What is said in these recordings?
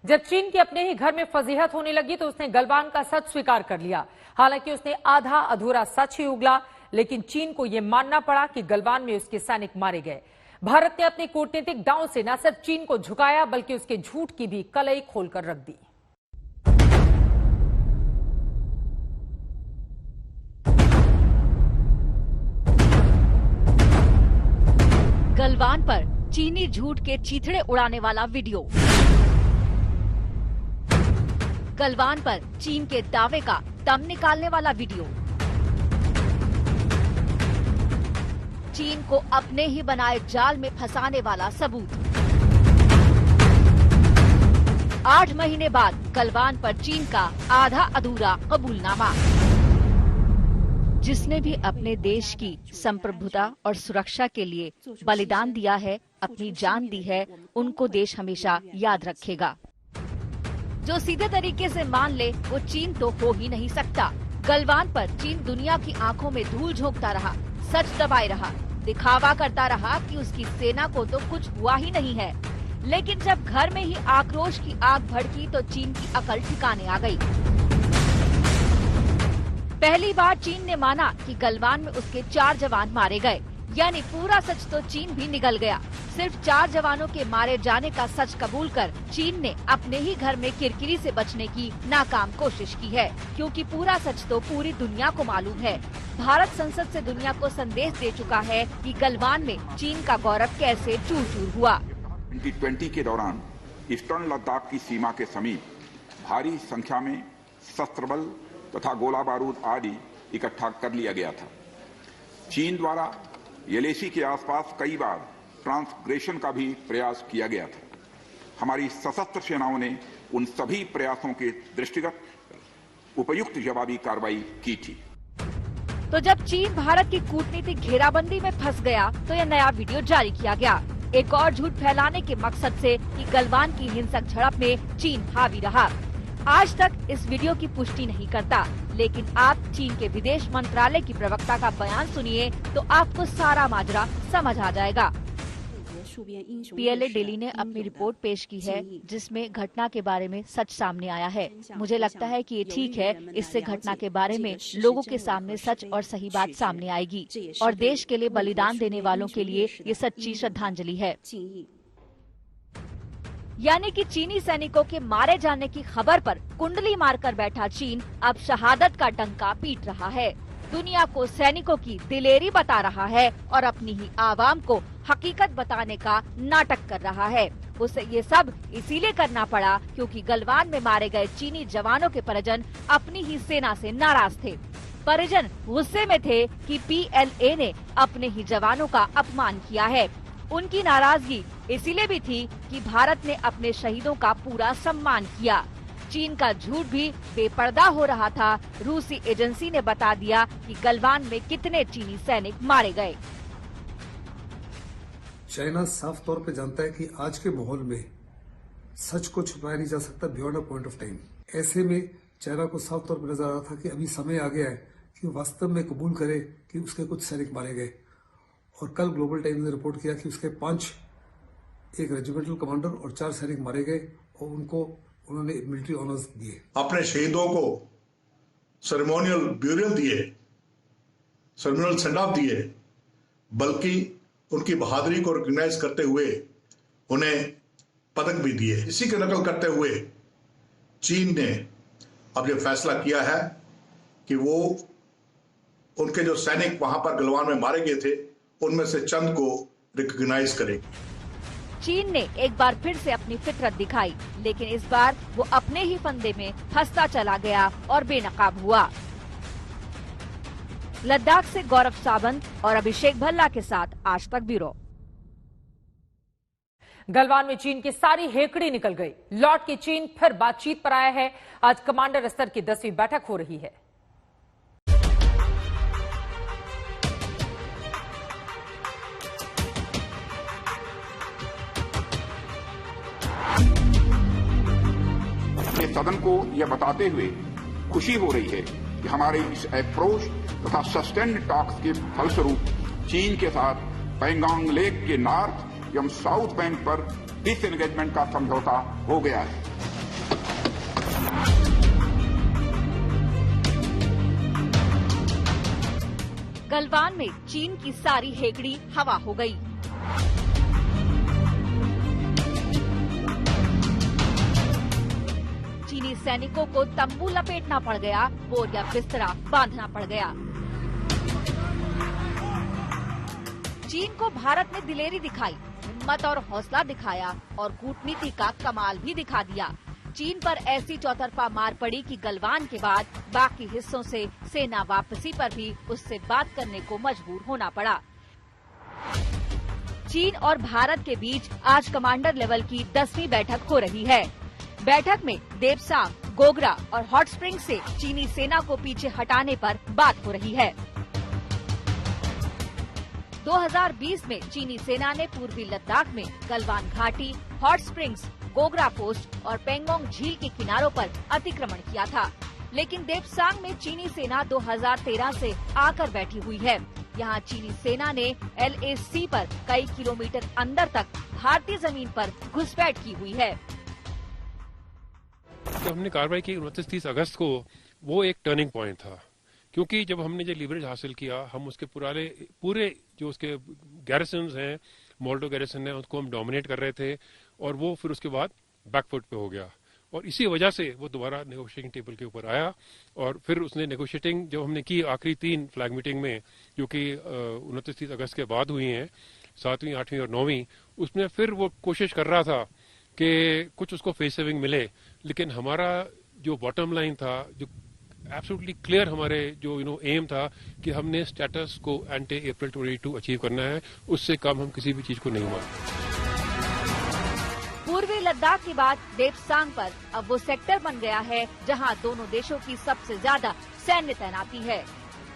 जब चीन के अपने ही घर में फजीहत होने लगी तो उसने गलवान का सच स्वीकार कर लिया। हालांकि उसने आधा अधूरा सच ही उगला, लेकिन चीन को यह मानना पड़ा कि गलवान में उसके सैनिक मारे गए। भारत ने अपने कूटनीतिक दांव से न सिर्फ चीन को झुकाया बल्कि उसके झूठ की भी कलई खोलकर रख दी। गलवान पर चीनी झूठ के चीथड़े उड़ाने वाला वीडियो। गलवान पर चीन के दावे का दम निकालने वाला वीडियो। चीन को अपने ही बनाए जाल में फंसाने वाला सबूत। 8 महीने बाद गलवान पर चीन का आधा अधूरा कबूलनामा। जिसने भी अपने देश की संप्रभुता और सुरक्षा के लिए बलिदान दिया है, अपनी जान दी है, उनको देश हमेशा याद रखेगा। जो सीधे तरीके से मान ले वो चीन तो हो ही नहीं सकता। गलवान पर चीन दुनिया की आंखों में धूल झोंकता रहा, सच दबाए रहा, दिखावा करता रहा कि उसकी सेना को तो कुछ हुआ ही नहीं है। लेकिन जब घर में ही आक्रोश की आग भड़की तो चीन की अकल ठिकाने आ गई। पहली बार चीन ने माना कि गलवान में उसके 4 जवान मारे गए, यानी पूरा सच तो चीन भी निगल गया। सिर्फ 4 जवानों के मारे जाने का सच कबूल कर चीन ने अपने ही घर में किरकिरी से बचने की नाकाम कोशिश की है, क्योंकि पूरा सच तो पूरी दुनिया को मालूम है। भारत संसद से दुनिया को संदेश दे चुका है कि गलवान में चीन का गौरव कैसे चूर चूर हुआ। 2020 के दौरान ईस्टर्न लद्दाख की सीमा के समीप भारी संख्या में शस्त्र बल तथा गोला बारूद आदि इकट्ठा कर लिया गया था। चीन द्वारा येलेसी के आसपास कई बार ट्रांसग्रेशन का भी प्रयास किया गया था। हमारी सशस्त्र सेनाओं ने उन सभी प्रयासों के दृष्टिगत उपयुक्त जवाबी कार्रवाई की थी। तो जब चीन भारत की कूटनीतिक घेराबंदी में फंस गया तो यह नया वीडियो जारी किया गया, एक और झूठ फैलाने के मकसद से कि गलवान की हिंसक झड़प में चीन हावी रहा। आज तक इस वीडियो की पुष्टि नहीं करता, लेकिन आप चीन के विदेश मंत्रालय की प्रवक्ता का बयान सुनिए तो आपको सारा माजरा समझ आ जाएगा। पीएलए डेली ने अपनी रिपोर्ट पेश की है, जिसमें घटना के बारे में सच सामने आया है। मुझे लगता है कि ये ठीक है, इससे घटना के बारे में लोगों के सामने सच और सही बात सामने आएगी और देश के लिए बलिदान देने वालों के लिए ये सच्ची श्रद्धांजलि है। यानी कि चीनी सैनिकों के मारे जाने की खबर पर कुंडली मारकर बैठा चीन अब शहादत का डंका पीट रहा है, दुनिया को सैनिकों की दिलेरी बता रहा है और अपनी ही आवाम को हकीकत बताने का नाटक कर रहा है। उसे ये सब इसीलिए करना पड़ा क्योंकि गलवान में मारे गए चीनी जवानों के परिजन अपनी ही सेना से नाराज थे। परिजन गुस्से में थे कि पीएलए ने अपने ही जवानों का अपमान किया है। उनकी नाराजगी इसीलिए भी थी कि भारत ने अपने शहीदों का पूरा सम्मान किया। चीन का झूठ भी बेपर्दा हो रहा था। रूसी एजेंसी ने बता दिया कि गलवान में कितने चीनी सैनिक मारे गए। चाइना साफ तौर पे जानता है कि आज के माहौल में सच को छुपाया नहीं जा सकता beyond a point of time. ऐसे में चाइना को साफ तौर पर नजर आ रहा था कि अभी समय आ गया है कि वास्तव में कबूल करे कि उसके कुछ सैनिक मारे गए। और कल ग्लोबल टाइम्स ने रिपोर्ट किया कि उसके 5 एक रेजिमेंटल कमांडर और 4 सैनिक मारे गए और उन्होंने मिलिट्री ऑनर्स दिए। अपने शहीदों को सेरेमोनियल ब्यूरियल दिए, सेरेमोनियल सेंड ऑफ दिए, बल्कि उनकी बहादुरी को रिकॉग्नाइज करते हुए उन्हें पदक भी दिए। इसी की नकल करते हुए चीन ने अब यह फैसला किया है कि वो उनके जो सैनिक वहां पर गलवान में मारे गए थे उनमें से चंद को रिकॉग्नाइज करेगी। चीन ने एक बार फिर से अपनी फितरत दिखाई, लेकिन इस बार वो अपने ही फंदे में फंसता चला गया और बेनकाब हुआ। लद्दाख से गौरव सावंत और अभिषेक भल्ला के साथ आज तक ब्यूरो। गलवान में चीन की सारी हेकड़ी निकल गई। लौट के चीन फिर बातचीत पर आया है। आज कमांडर स्तर की 10वीं बैठक हो रही है। सदन को यह बताते हुए खुशी हो रही है कि हमारे इस अप्रोच तथा सस्टेन्ड टॉक्स के फलस्वरूप चीन के साथ पैंगोंग लेक के नॉर्थ एवं साउथ बैंक पर डिसएंगेजमेंट का समझौता हो गया है। गलवान में चीन की सारी हेकड़ी हवा हो गई। चीनी सैनिकों को तंबू लपेटना पड़ गया, बोरिया बिस्तरा बांधना पड़ गया। चीन को भारत ने दिलेरी दिखाई, हिम्मत और हौसला दिखाया और कूटनीति का कमाल भी दिखा दिया। चीन पर ऐसी चौतरफा मार पड़ी कि गलवान के बाद बाकी हिस्सों से सेना वापसी पर भी उससे बात करने को मजबूर होना पड़ा। चीन और भारत के बीच आज कमांडर लेवल की 10वीं बैठक हो रही है। बैठक में देपसांग, गोगरा और हॉट स्प्रिंग से चीनी सेना को पीछे हटाने पर बात हो रही है। 2020 में चीनी सेना ने पूर्वी लद्दाख में गलवान घाटी, हॉट स्प्रिंग्स, गोगरा पोस्ट और पेंगोंग झील के किनारों पर अतिक्रमण किया था, लेकिन देपसांग में चीनी सेना 2013 से आकर बैठी हुई है। यहाँ चीनी सेना ने LAC पर कई किलोमीटर अंदर तक भारतीय जमीन पर घुसपैठ की हुई है। जब हमने कार्रवाई की 29-30 अगस्त को, वो एक टर्निंग पॉइंट था, क्योंकि जब हमने जो लीवरेज हासिल किया, हम उसके पूरे जो उसके गैरिसन्स हैं, मोल्डो गैरिसन है, उसको हम डोमिनेट कर रहे थे और वो फिर उसके बाद बैकफुट पे हो गया और इसी वजह से वो दोबारा नेगोशिएटिंग टेबल के ऊपर आया और फिर उसने नेगोशिएटिंग जो हमने की आखिरी 3 फ्लैग मीटिंग में, जो कि 29-30 अगस्त के बाद हुई हैं, 7वीं, 8वीं और 9वीं, उसमें फिर वो कोशिश कर रहा था कि कुछ उसको फेस सेविंग मिले, लेकिन हमारा जो बॉटम लाइन था, जो एब्सोल्युटली क्लियर हमारे जो एम था कि हमने स्टेटस को एंटी अप्रैल 22 अचीव करना है, उससे कम हम किसी भी चीज को नहीं मानते। पूर्वी लद्दाख के बाद देपसांग पर अब वो सेक्टर बन गया है जहां दोनों देशों की सबसे ज्यादा सैन्य तैनाती है,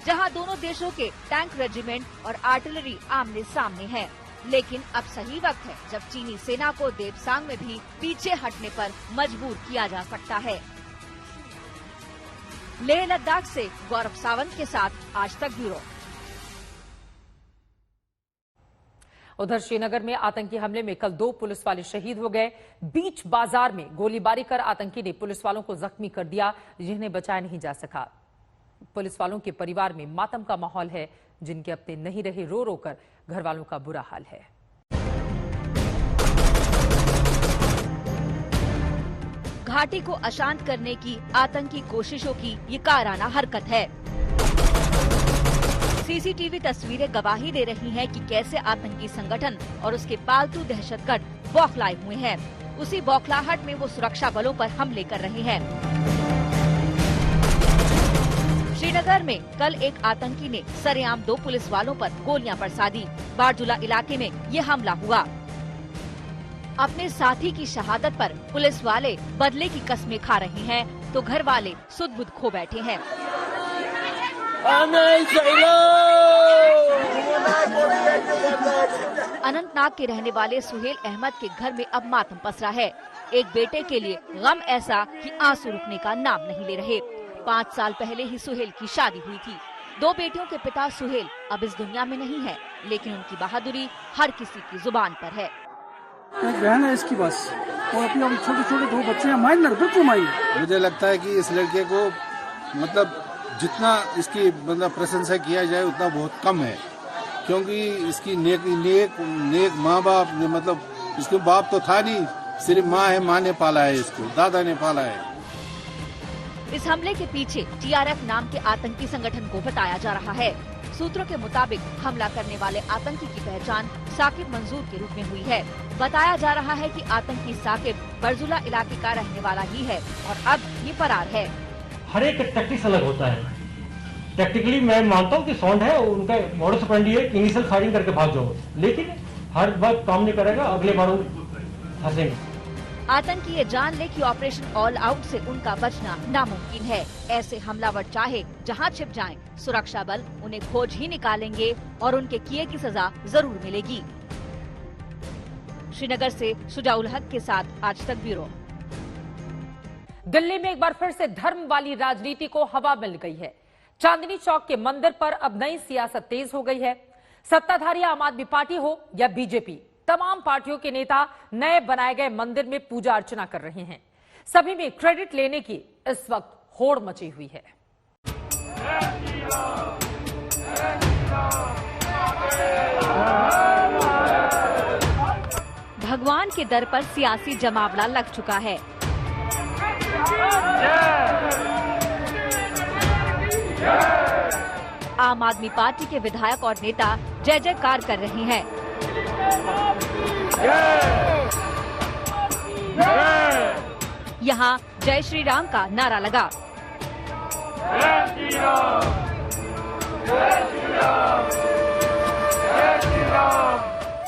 जहां दोनों देशों के टैंक रेजिमेंट और आर्टिलरी आमने सामने है। लेकिन अब सही वक्त है जब चीनी सेना को देपसांग में भी पीछे हटने पर मजबूर किया जा सकता है। लेह लद्दाख से गौरव सावंत के साथ आज तक ब्यूरो। उधर श्रीनगर में आतंकी हमले में कल 2 पुलिस वाले शहीद हो गए। बीच बाजार में गोलीबारी कर आतंकी ने पुलिस वालों को जख्मी कर दिया, जिन्हें बचाया नहीं जा सका। पुलिस वालों के परिवार में मातम का माहौल है, जिनके अपने नहीं रहे रो रो कर घर वालों का बुरा हाल है। घाटी को अशांत करने की आतंकी कोशिशों की ये काराना हरकत है। सीसीटीवी तस्वीरें गवाही दे रही हैं कि कैसे आतंकी संगठन और उसके पालतू दहशतगर्द बौखलाए हुए हैं। उसी बौखलाहट में वो सुरक्षा बलों पर हमले कर रहे हैं। श्रीनगर में कल एक आतंकी ने सरेआम 2 पुलिस वालों पर गोलियां बरसा दी। बारजुला इलाके में ये हमला हुआ। अपने साथी की शहादत पर पुलिस वाले बदले की कस्में खा रहे हैं, तो घर वाले सुध-बुध खो बैठे हैं। अनंतनाग के रहने वाले सुहेल अहमद के घर में अब मातम पसरा है। एक बेटे के लिए गम ऐसा कि आंसू रुकने का नाम नहीं ले रहे। 5 साल पहले ही सुहेल की शादी हुई थी। 2 बेटियों के पिता सुहेल अब इस दुनिया में नहीं है, लेकिन उनकी बहादुरी हर किसी की जुबान पर है। एक बहन है इसकी बस, और अपने छोटे छोटे 2 बच्चे हैं, माइनर, बिल्कुल माइनर। मुझे लगता है कि इस लड़के को मतलब जितना इसकी मतलब प्रशंसा किया जाए उतना बहुत कम है, क्योंकि इसकी नेक माँ बाप, मतलब इसके बाप तो था नहीं, सिर्फ माँ है, माँ ने पाला है इसको, दादा ने पाला है। इस हमले के पीछे TRF नाम के आतंकी संगठन को बताया जा रहा है। सूत्रों के मुताबिक हमला करने वाले आतंकी की पहचान साकिब मंजूर के रूप में हुई है। बताया जा रहा है कि आतंकी साकिब बरजुला इलाके का रहने वाला ही है और अब ये फरार है। हर एक टैक्टिक्स अलग होता है। टैक्टिकली मैं मानता हूँ कि सॉन्ड है, उनका मॉडस ऑपरेंडी है कि इनिशियल फायरिंग करके भाग जाओ, लेकिन हर बार काम नहीं करेगा, अगले बार फंसेंगे। आतंकी ये जान ले कि ऑपरेशन ऑल आउट से उनका बचना नामुमकिन है। ऐसे हमलावर चाहे जहां छिप जाएं, सुरक्षा बल उन्हें खोज ही निकालेंगे और उनके किए की सजा जरूर मिलेगी। श्रीनगर से शुजाउल हक के साथ आज तक ब्यूरो। दिल्ली में एक बार फिर से धर्म वाली राजनीति को हवा मिल गई है। चांदनी चौक के मंदिर पर अब नई सियासत तेज हो गई है। सत्ताधारी आम आदमी पार्टी हो या बीजेपी, तमाम पार्टियों के नेता नए बनाए गए मंदिर में पूजा अर्चना कर रहे हैं। सभी में क्रेडिट लेने की इस वक्त होड़ मची हुई है। भगवान के दर पर सियासी जमावड़ा लग चुका है। आम आदमी पार्टी के विधायक और नेता जय जयकार कर रहे हैं। यहाँ जय श्री राम का नारा लगा।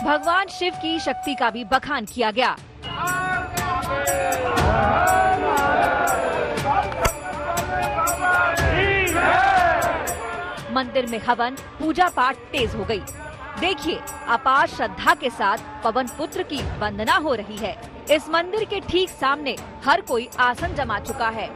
भगवान शिव की शक्ति का भी बखान किया गया। मंदिर में हवन पूजा पाठ तेज हो गई। देखिए, अपार श्रद्धा के साथ पवन पुत्र की वंदना हो रही है। इस मंदिर के ठीक सामने हर कोई आसन जमा चुका है।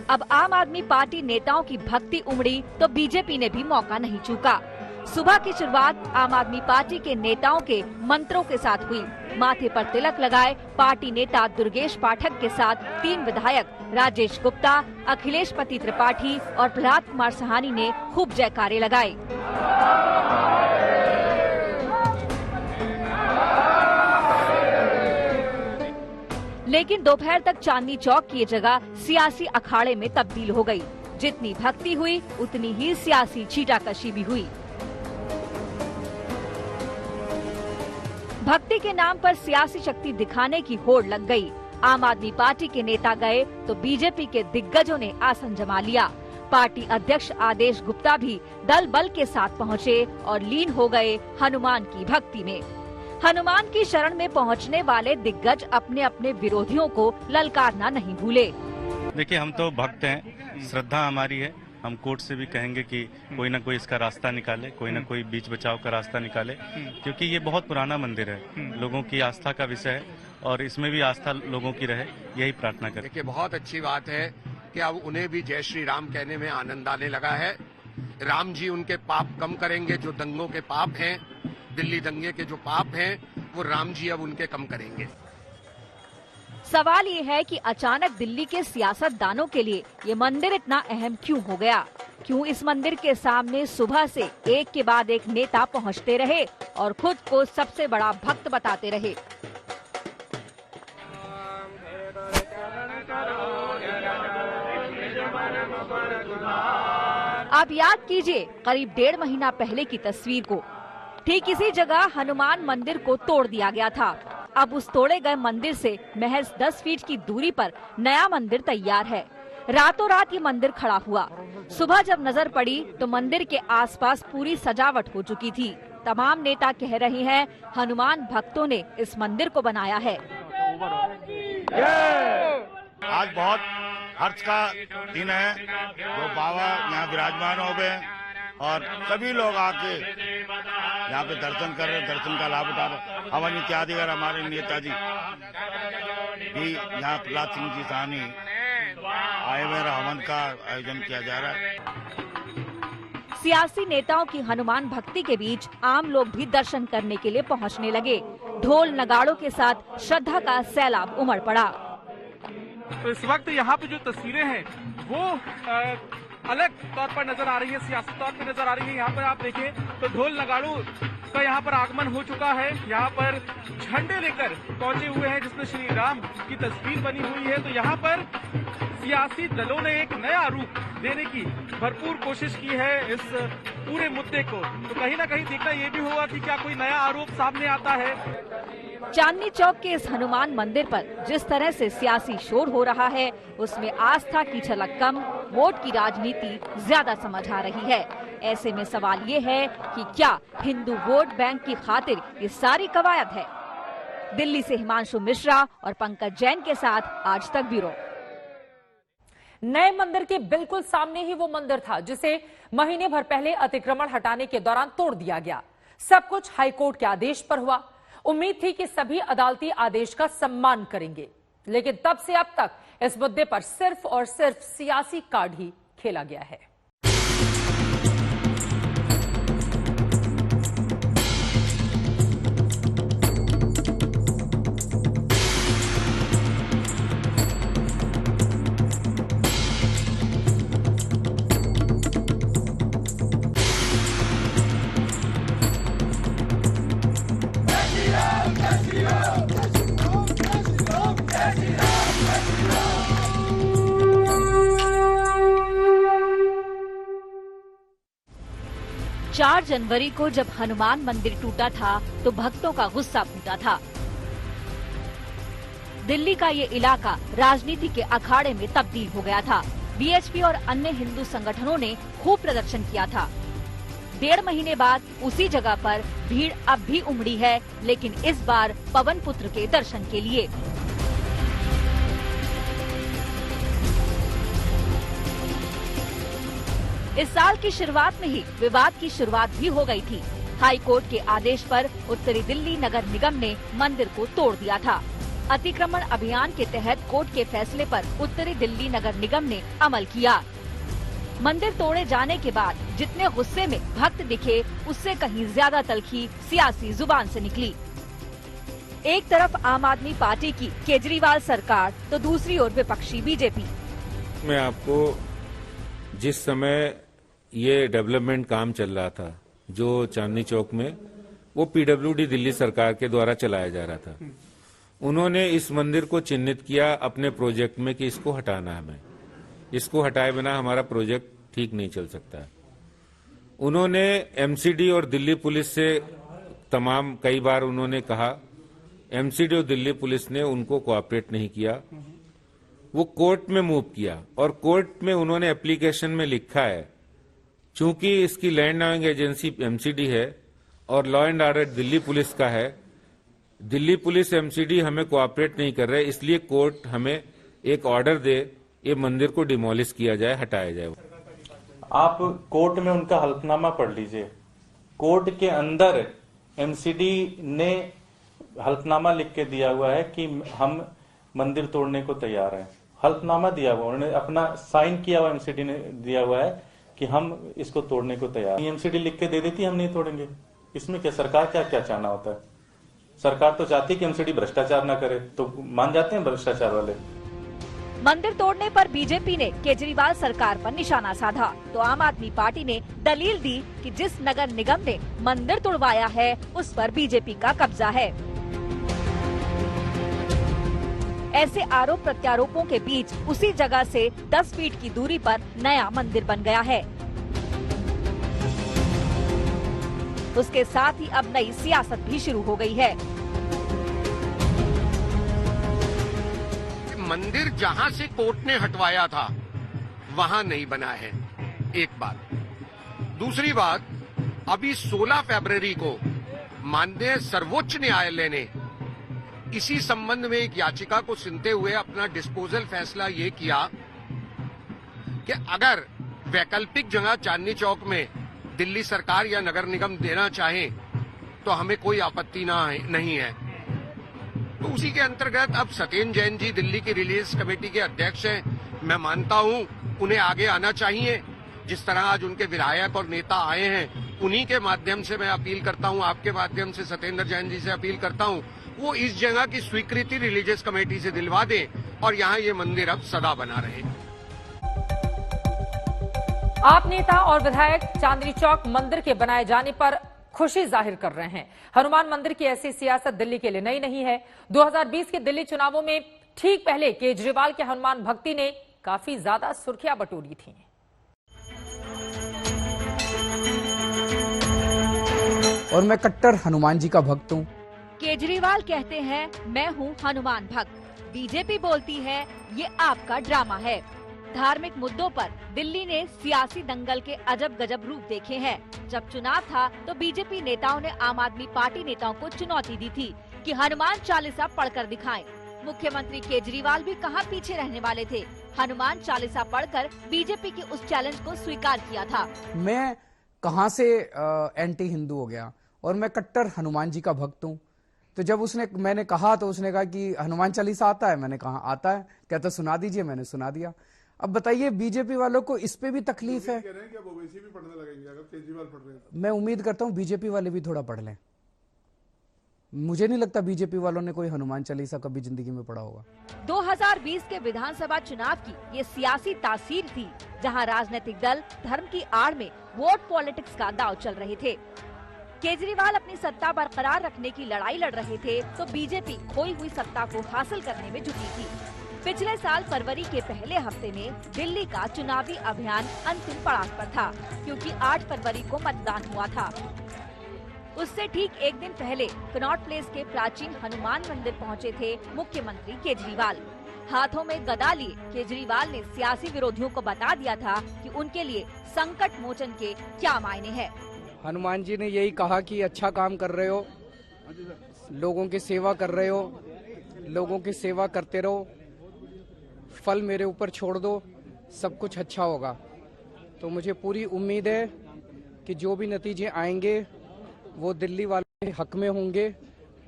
अब आम आदमी पार्टी नेताओं की भक्ति उमड़ी तो बीजेपी ने भी मौका नहीं चूका। सुबह की शुरुआत आम आदमी पार्टी के नेताओं के मंत्रों के साथ हुई। माथे पर तिलक लगाए पार्टी नेता दुर्गेश पाठक के साथ 3 विधायक राजेश गुप्ता, अखिलेश पति त्रिपाठी और प्रहलाद कुमार सहानी ने खूब जयकारे लगाए। लेकिन दोपहर तक चांदनी चौक की ये जगह सियासी अखाड़े में तब्दील हो गई। जितनी भक्ति हुई उतनी ही सियासी छीटाकशी भी हुई। भक्ति के नाम पर सियासी शक्ति दिखाने की होड़ लग गई। आम आदमी पार्टी के नेता गए तो बीजेपी के दिग्गजों ने आसन जमा लिया। पार्टी अध्यक्ष आदेश गुप्ता भी दल बल के साथ पहुंचे और लीन हो गए हनुमान की भक्ति में। हनुमान की शरण में पहुंचने वाले दिग्गज अपने अपने विरोधियों को ललकारना नहीं भूले। देखिए, हम तो भक्त हैं, श्रद्धा हमारी है। हम कोर्ट से भी कहेंगे कि कोई ना कोई इसका रास्ता निकाले, कोई ना कोई बीच बचाव का रास्ता निकाले, क्योंकि ये बहुत पुराना मंदिर है, लोगों की आस्था का विषय है और इसमें भी आस्था लोगों की रहे, यही प्रार्थना करें। देखिए, बहुत अच्छी बात है कि अब उन्हें भी जय श्री राम कहने में आनंद आने लगा है। राम जी उनके पाप कम करेंगे, जो दंगों के पाप हैं, दिल्ली दंगे के जो पाप हैं, वो राम जी अब उनके कम करेंगे। सवाल ये है कि अचानक दिल्ली के सियासतदानों के लिए ये मंदिर इतना अहम क्यों हो गया? क्यों इस मंदिर के सामने सुबह से एक के बाद एक नेता पहुंचते रहे और खुद को सबसे बड़ा भक्त बताते रहे? आप याद कीजिए करीब 1.5 महीना पहले की तस्वीर को। ठीक इसी जगह हनुमान मंदिर को तोड़ दिया गया था। अब उस तोड़े गए मंदिर से महज 10 फीट की दूरी पर नया मंदिर तैयार है। रातों रात ये मंदिर खड़ा हुआ। सुबह जब नजर पड़ी तो मंदिर के आसपास पूरी सजावट हो चुकी थी। तमाम नेता कह रहे हैं हनुमान भक्तों ने इस मंदिर को बनाया है। आज बहुत हर्ष का दिन है, जो बाबा यहाँ विराजमान हो गए और सभी लोग आके यहाँ पे दर्शन कर रहे, दर्शन का लाभ उठा रहे। हवन इत्यादि कर हमारे नेताजी भी यहाँ प्रहलाद सिंह जी सहानी आए हुए, हवन का आयोजन किया जा रहा है। सियासी नेताओं की हनुमान भक्ति के बीच आम लोग भी दर्शन करने के लिए पहुंचने लगे। ढोल नगाड़ों के साथ श्रद्धा का सैलाब उमड़ पड़ा। तो इस वक्त यहाँ पे जो तस्वीरें हैं वो अलग तौर पर नजर आ रही है, सियासी तौर पर नजर आ रही है। यहाँ पर आप देखें तो ढोल नगाड़ों का यहाँ पर आगमन हो चुका है। यहाँ पर झंडे लेकर पहुंचे हुए हैं जिसमें श्री राम की तस्वीर बनी हुई है। तो यहाँ पर सियासी दलों ने एक नया रूप देने की भरपूर कोशिश की है इस पूरे मुद्दे को। तो कहीं ना कहीं देखना ये भी होगा कि क्या कोई नया आरोप सामने आता है। चांदनी चौक के इस हनुमान मंदिर पर जिस तरह से सियासी शोर हो रहा है, उसमें आस्था की झलक कम, वोट की राजनीति ज्यादा समझ आ रही है। ऐसे में सवाल ये है कि क्या हिंदू वोट बैंक की खातिर ये सारी कवायद है? दिल्ली से हिमांशु मिश्रा और पंकज जैन के साथ आज तक ब्यूरो। नए मंदिर के बिल्कुल सामने ही वो मंदिर था जिसे महीने भर पहले अतिक्रमण हटाने के दौरान तोड़ दिया गया। सब कुछ हाईकोर्ट के आदेश पर हुआ। उम्मीद थी कि सभी अदालती आदेश का सम्मान करेंगे, लेकिन तब से अब तक इस मुद्दे पर सिर्फ और सिर्फ सियासी कार्ड ही खेला गया है। चार जनवरी को जब हनुमान मंदिर टूटा था तो भक्तों का गुस्सा फूटा था। दिल्ली का ये इलाका राजनीति के अखाड़े में तब्दील हो गया था। बीएचपी और अन्य हिंदू संगठनों ने खूब प्रदर्शन किया था। 1.5 महीने बाद उसी जगह पर भीड़ अब भी उमड़ी है, लेकिन इस बार पवन पुत्र के दर्शन के लिए। इस साल की शुरुआत में ही विवाद की शुरुआत भी हो गई थी। हाई कोर्ट के आदेश पर उत्तरी दिल्ली नगर निगम ने मंदिर को तोड़ दिया था। अतिक्रमण अभियान के तहत कोर्ट के फैसले पर उत्तरी दिल्ली नगर निगम ने अमल किया। मंदिर तोड़े जाने के बाद जितने गुस्से में भक्त दिखे, उससे कहीं ज्यादा तलखी सियासी जुबान से निकली। एक तरफ आम आदमी पार्टी की केजरीवाल सरकार तो दूसरी ओर विपक्षी बीजेपी। मैं आपको जिस समय ये डेवलपमेंट काम चल रहा था जो चांदनी चौक में, वो पीडब्ल्यूडी दिल्ली सरकार के द्वारा चलाया जा रहा था। उन्होंने इस मंदिर को चिन्हित किया अपने प्रोजेक्ट में कि इसको हटाना है। हमें इसको हटाए बिना हमारा प्रोजेक्ट ठीक नहीं चल सकता है। उन्होंने एमसीडी और दिल्ली पुलिस से कई बार उन्होंने कहा, एमसीडी और दिल्ली पुलिस ने उनको कोऑपरेट नहीं किया। वो कोर्ट में मूव किया और कोर्ट में उन्होंने एप्लीकेशन में लिखा है, चूंकि इसकी लैंड लॉइंग एजेंसी एमसीडी है और law and order Delhi police का है, दिल्ली पुलिस एमसीडी हमें कोऑपरेट नहीं कर रहे, इसलिए कोर्ट हमें एक ऑर्डर दे, ये मंदिर को डिमोलिश किया जाए, हटाया जाए। आप कोर्ट में उनका हल्फनामा पढ़ लीजिए। कोर्ट के अंदर एमसीडी ने हल्फनामा लिख के दिया हुआ है कि हम मंदिर तोड़ने को तैयार हैं। हल्फनामा दिया हुआ, उन्होंने अपना साइन किया हुआ, एमसीडी ने दिया हुआ है कि हम इसको तोड़ने को तैयार। एमसीडी लिख के दे देती, हम नहीं तोड़ेंगे। इसमें क्या सरकार क्या चाहना होता है? सरकार तो चाहती कि एमसीडी भ्रष्टाचार ना करे, तो मान जाते हैं भ्रष्टाचार वाले। मंदिर तोड़ने पर बीजेपी ने केजरीवाल सरकार पर निशाना साधा तो आम आदमी पार्टी ने दलील दी कि जिस नगर निगम ने मंदिर तोड़वाया है उस पर बीजेपी का कब्जा है। ऐसे आरोप प्रत्यारोपों के बीच उसी जगह से 10 फीट की दूरी पर नया मंदिर बन गया है। उसके साथ ही अब नई सियासत भी शुरू हो गई है। मंदिर जहां से कोर्ट ने हटवाया था वहां नहीं बना है, एक बात। दूसरी बात, अभी 16 फरवरी को माननीय सर्वोच्च न्यायालय ने इसी संबंध में एक याचिका को सुनते हुए अपना डिस्पोजल फैसला ये किया कि अगर वैकल्पिक जगह चांदनी चौक में दिल्ली सरकार या नगर निगम देना चाहे तो हमें कोई आपत्ति नहीं है। तो उसी के अंतर्गत अब सत्येंद्र जैन जी दिल्ली की रिलीजियस कमेटी के अध्यक्ष हैं। मैं मानता हूं उन्हें आगे आना चाहिए। जिस तरह आज उनके विधायक और नेता आए हैं, उन्हीं के माध्यम से मैं अपील करता हूं, आपके माध्यम से सत्येंद्र जैन जी से अपील करता हूं, वो इस जगह की स्वीकृति रिलीजियस कमेटी से दिलवा दें और यहाँ ये मंदिर अब सदा बना रहे। आप नेता और विधायक चांदनी चौक मंदिर के बनाए जाने पर खुशी जाहिर कर रहे हैं। हनुमान मंदिर की ऐसी सियासत दिल्ली के लिए नई नहीं है। 2020 के दिल्ली चुनावों में ठीक पहले केजरीवाल के हनुमान भक्ति ने काफी ज्यादा सुर्खियां बटोरी थी। और मैं कट्टर हनुमान जी का भक्त हूँ। केजरीवाल कहते हैं मैं हूँ हनुमान भक्त। बीजेपी बोलती है ये आपका ड्रामा है। धार्मिक मुद्दों पर दिल्ली ने सियासी दंगल के अजब गजब रूप देखे हैं। जब चुनाव था तो बीजेपी नेताओं ने आम आदमी पार्टी नेताओं को चुनौती दी थी कि हनुमान चालीसा पढ़कर दिखाएं। मुख्यमंत्री केजरीवाल भी कहां पीछे रहने वाले थे। हनुमान चालीसा पढ़कर बीजेपी के उस चैलेंज को स्वीकार किया था। मैं कहां से एंटी हिंदू हो गया और मैं कट्टर हनुमान जी का भक्त हूँ। तो जब मैंने कहा तो उसने कहा कि हनुमान चालीसा आता है। मैंने कहा आता है। कहता सुना दीजिए। मैंने सुना दिया। अब बताइए बीजेपी वालों को इस पे भी तकलीफ है। भी पढ़ने लगेंगे अगर केजरीवाल पढ़ रहे हैं। मैं उम्मीद करता हूँ बीजेपी वाले भी थोड़ा पढ़ लें। मुझे नहीं लगता बीजेपी वालों ने कोई हनुमान चालीसा कभी जिंदगी में पढ़ा होगा। 2020 के विधानसभा चुनाव की ये सियासी तासीर थी, जहां राजनीतिक दल धर्म की आड़ में वोट पॉलिटिक्स का दांव चल रहे थे। केजरीवाल अपनी सत्ता बरकरार रखने की लड़ाई लड़ रहे थे तो बीजेपी खोई हुई सत्ता को हासिल करने में जुटी थी। पिछले साल फरवरी के पहले हफ्ते में दिल्ली का चुनावी अभियान अंतिम पड़ाव पर था, क्योंकि 8 फरवरी को मतदान हुआ था। उससे ठीक एक दिन पहले कनॉट प्लेस के प्राचीन हनुमान मंदिर पहुंचे थे मुख्यमंत्री केजरीवाल। हाथों में गदा लिए केजरीवाल ने सियासी विरोधियों को बता दिया था कि उनके लिए संकट मोचन के क्या मायने हैं। हनुमान जी ने यही कहा कि अच्छा काम कर रहे हो, लोगों की सेवा कर रहे हो, लोगों की सेवा करते रहो, फल मेरे ऊपर छोड़ दो, सब कुछ अच्छा होगा। तो मुझे पूरी उम्मीद है कि जो भी नतीजे आएंगे वो दिल्ली वालों के हक में होंगे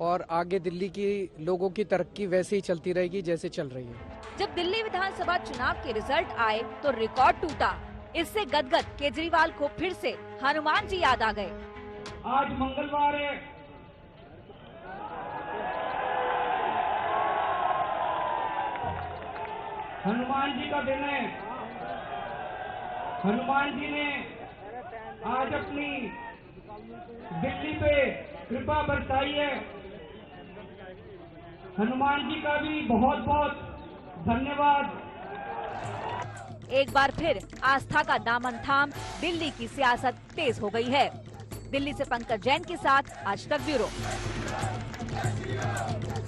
और आगे दिल्ली की लोगों की तरक्की वैसे ही चलती रहेगी जैसे चल रही है। जब दिल्ली विधानसभा चुनाव के रिजल्ट आए तो रिकॉर्ड टूटा। इससे गदगद केजरीवाल को फिर से हनुमान जी याद आ गए। आज मंगलवार है, हनुमान जी का दिन है। हनुमान जी ने आज अपनी दिल्ली पे कृपा बरसाई है। हनुमान जी का भी बहुत बहुत धन्यवाद। एक बार फिर आस्था का दामन थाम दिल्ली की सियासत तेज हो गई है। दिल्ली से पंकज जैन के साथ आज तक ब्यूरो।